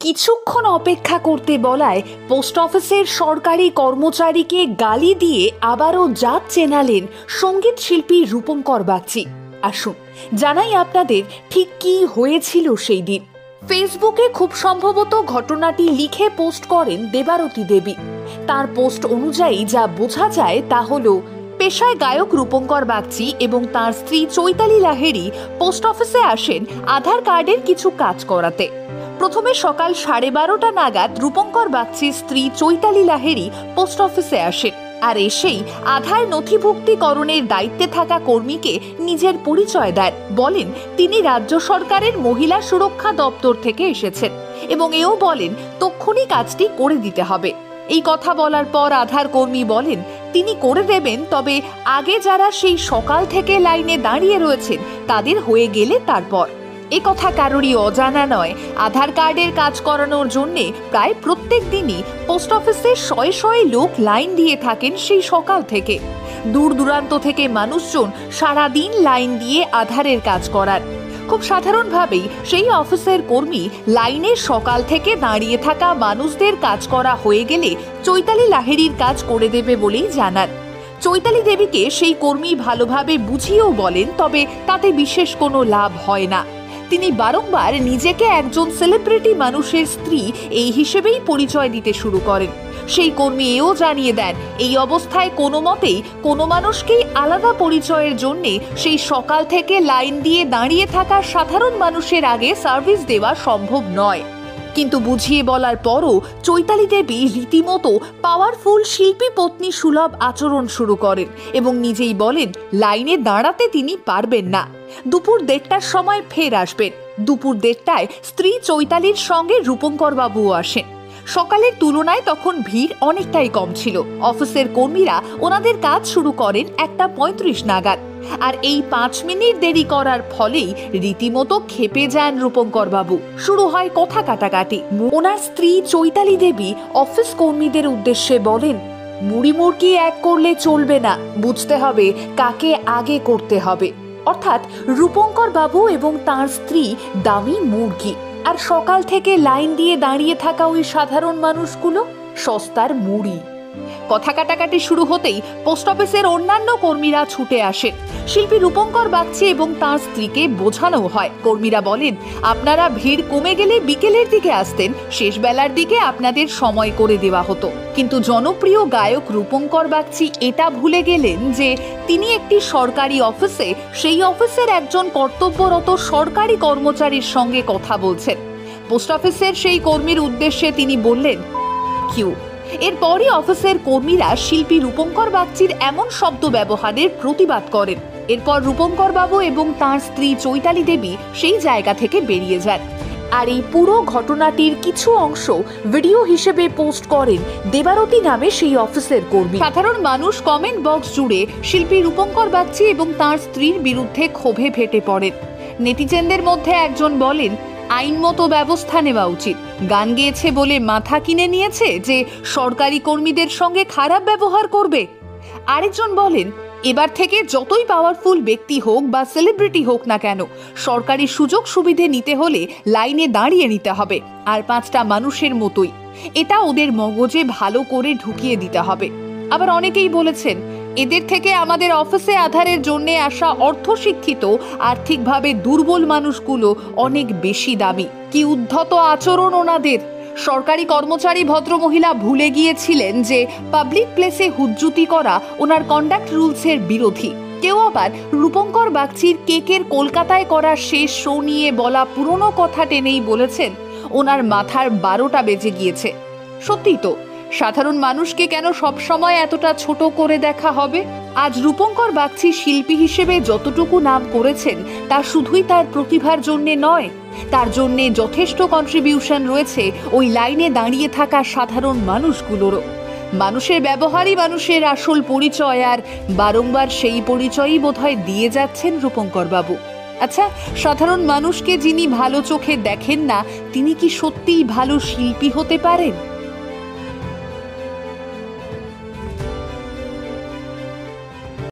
কিছুক্ষণ অপেক্ষা করতে বলায় পোস্ট অফিসের সরকারি কর্মচারীকে গালি দিয়ে আবারও জাত চেনালেন সঙ্গীত শিল্পী রূপঙ্কর বাগচি। আসুন জানাই আপনাদের ঠিক কি হয়েছিল সেই দিন। ফেসবুকে খুব সম্ভবত ঘটনাটি লিখে পোস্ট করেন দেবারতী দেবী। তার পোস্ট অনুযায়ী যা বোঝা যায় তা হলো, পেশায় গায়ক রূপঙ্কর বাগচি এবং তার স্ত্রী চৈতালি লাহিড়ী পোস্ট অফিসে আসেন আধার কার্ডের কিছু কাজ করাতে। প্রথমে সকাল 12:30 নাগাদ রূপঙ্কর বাগচির স্ত্রী চৈতালি লাহিড়ী পোস্ট অফিসে আসেন আর এসেই আধার নথিভুক্তিকরণের দায়িত্বে থাকা কর্মীকে নিজের পরিচয় দেন। বলেন তিনি রাজ্য সরকারের মহিলা সুরক্ষা দপ্তর থেকে এসেছেন এবং এও বলেন তক্ষুনি কাজটি করে দিতে হবে। এই কথা বলার পর আধার কর্মী বলেন তিনি করে দেবেন, তবে আগে যারা সেই সকাল থেকে লাইনে দাঁড়িয়ে রয়েছেন তাদের হয়ে গেলে তারপর। এ কথা কারোরই অজানা নয়, আধার কার্ডের কাজ করানোর জন্যে প্রায় প্রত্যেক দিনই পোস্ট অফিসে শয়ে শয়ে লোক লাইন দিয়ে থাকেন সেই সকাল থেকে। দূর দূরান্ত থেকে মানুষজন সারাদিন লাইন দিয়ে আধারের কাজ করার। খুব সাধারণভাবেই সেই অফিসের কর্মী লাইনের সকাল থেকে দাঁড়িয়ে থাকা মানুষদের কাজ করা হয়ে গেলে চৈতালি লাহিড়ীর কাজ করে দেবে বলেই জানান। চৈতালি দেবীকে সেই কর্মী ভালোভাবে বুঝিয়েও বলেন, তবে তাতে বিশেষ কোনো লাভ হয় না। তিনি বারংবার নিজেকে একজন সেলিব্রিটি মানুষের স্ত্রী এই হিসেবেই পরিচয় দিতে শুরু করেন। সেই কর্মী এও জানিয়ে দেন এই অবস্থায় কোনো মতেই কোনো মানুষকেই আলাদা পরিচয়ের জন্যে সেই সকাল থেকে লাইন দিয়ে দাঁড়িয়ে থাকা সাধারণ মানুষের আগে সার্ভিস দেওয়া সম্ভব নয়। কিন্তু বুঝিয়ে বলার পরও চৈতালি দেবী রীতিমতো পাওয়ারফুল শিল্পী পত্নী সুলভ আচরণ শুরু করেন এবং নিজেই বলেন লাইনে দাঁড়াতে তিনি পারবেন না, দুপুর 1:30টার সময় ফের আসবেন। দুপুর 1:30টায় স্ত্রী চৈতালির সঙ্গে রূপঙ্কর বাবুও আসেন। সকালের তুলনায় তখন ভিড় অনেকটাই কম ছিল। অফিসের কর্মীরা ওনাদের কাজ শুরু করেন 1:35 নাগাদ, আর এই 5 মিনিট দেরি করার ফলেই রীতিমতো ক্ষেপে যান রূপঙ্কর বাবু। শুরু হয় কথা কাটাকাটি। ওনার স্ত্রী চৈতালি দেবী অফিস কর্মীদের উদ্দেশ্যে বলেন, মুড়ি মুড়কি এক করলে চলবে না, বুঝতে হবে কাকে আগে করতে হবে। অর্থাৎ রূপঙ্কর বাবু এবং তার স্ত্রী দামি মুরগি, আর সকাল থেকে লাইন দিয়ে দাঁড়িয়ে থাকা ওই সাধারণ মানুষগুলো সস্তার মুড়ি। কথা কাটাকাটি শুরু হতেই পোস্ট অফিসের অন্যান্য কর্মীরা ছুটে আসেন। শিল্পী রূপঙ্কর বাগচি এবং তার স্ত্রীকে বোঝানো হয়। কর্মীরা বলেন আপনারা ভিড় কমে গেলে বিকেলের দিকে আসতেন, শেষ বেলার দিকে আপনাদের সময় করে দেওয়া হতো। কিন্তু জনপ্রিয় গায়ক রূপঙ্কর বাগচি এটা ভুলে গেলেন যে তিনি একটি সরকারি অফিসে সেই অফিসের একজন কর্তব্যরত সরকারি কর্মচারীর সঙ্গে কথা বলছেন। পোস্ট অফিসের সেই কর্মীর উদ্দেশ্যে তিনি বললেন কিউ। এরপরই অফিসের কর্মীরা শিল্পী রূপঙ্কর বাগচির এমন শব্দ ব্যবহারের প্রতিবাদ করেন। এরপর রূপঙ্কর বাবু এবং তাঁর স্ত্রী চৈতালি দেবী সেই জায়গা থেকে বেরিয়ে যান। আর এই পুরো ঘটনাটির কিছু অংশ ভিডিও হিসেবে পোস্ট করেন দেবারতী নামে সেই অফিসের কর্মী। সাধারণ মানুষ কমেন্ট বক্স জুড়ে শিল্পী রূপঙ্কর বাগচি এবং তাঁর স্ত্রীর বিরুদ্ধে ক্ষোভে ফেটে পড়েন। নেটিজেনদের মধ্যে একজন বলেন আইন মতো ব্যবস্থা নেওয়া উচিত। গান গেয়েছে বলে মাথা কিনে নিয়েছে যে সরকারি কর্মীদের সঙ্গে খারাপ ব্যবহার করবে। আরেকজন বলেন এবার থেকে যতই পাওয়ারফুল ব্যক্তি হোক বা সেলিব্রিটি হোক না কেন, সরকারি সুযোগ সুবিধে নিতে হলে লাইনে দাঁড়িয়ে নিতে হবে, আর 5টা মানুষের মতোই। এটা ওদের মগজে ভালো করে ঢুকিয়ে দিতে হবে। আবার অনেকেই বলেছেন এদের থেকে আমাদের অফিসে আধারের জন্য আসা অর্থশিক্ষিত আর্থিকভাবে দুর্বল মানুষগুলো অনেক বেশি দামি। কি উদ্ধত আচরণ ওনাদের। সরকারি কর্মচারী ভদ্রমহিলা ভুলে গিয়েছিলেন যে পাবলিক প্লেসে হুজ্জুতি করা ওনার কন্ডাক্ট রুলসের বিরোধী। কেউ আবার রূপঙ্কর বাগচির কেকের কলকাতায় করা শেষ শো নিয়ে বলা পুরনো কথা টেনেই বলেছেন ওনার মাথার 12টা বেজে গিয়েছে। সত্যি তো, সাধারণ মানুষকে কেন সবসময় এতটা ছোট করে দেখা হবে? আজ রূপঙ্কর বাগচি শিল্পী হিসেবে যতটুকু নাম করেছেন তা শুধুই তার প্রতিভার জন্যে নয়, তার জন্যে যথেষ্ট কন্ট্রিবিউশন রয়েছে ওই লাইনে দাঁড়িয়ে থাকা সাধারণ মানুষগুলোরও। মানুষের ব্যবহারই মানুষের আসল পরিচয়, আর বারংবার সেই পরিচয়ই বোধহয় দিয়ে যাচ্ছেন রূপঙ্কর বাবু। আচ্ছা, সাধারণ মানুষকে যিনি ভালো চোখে দেখেন না তিনি কি সত্যিই ভালো শিল্পী হতে পারেন?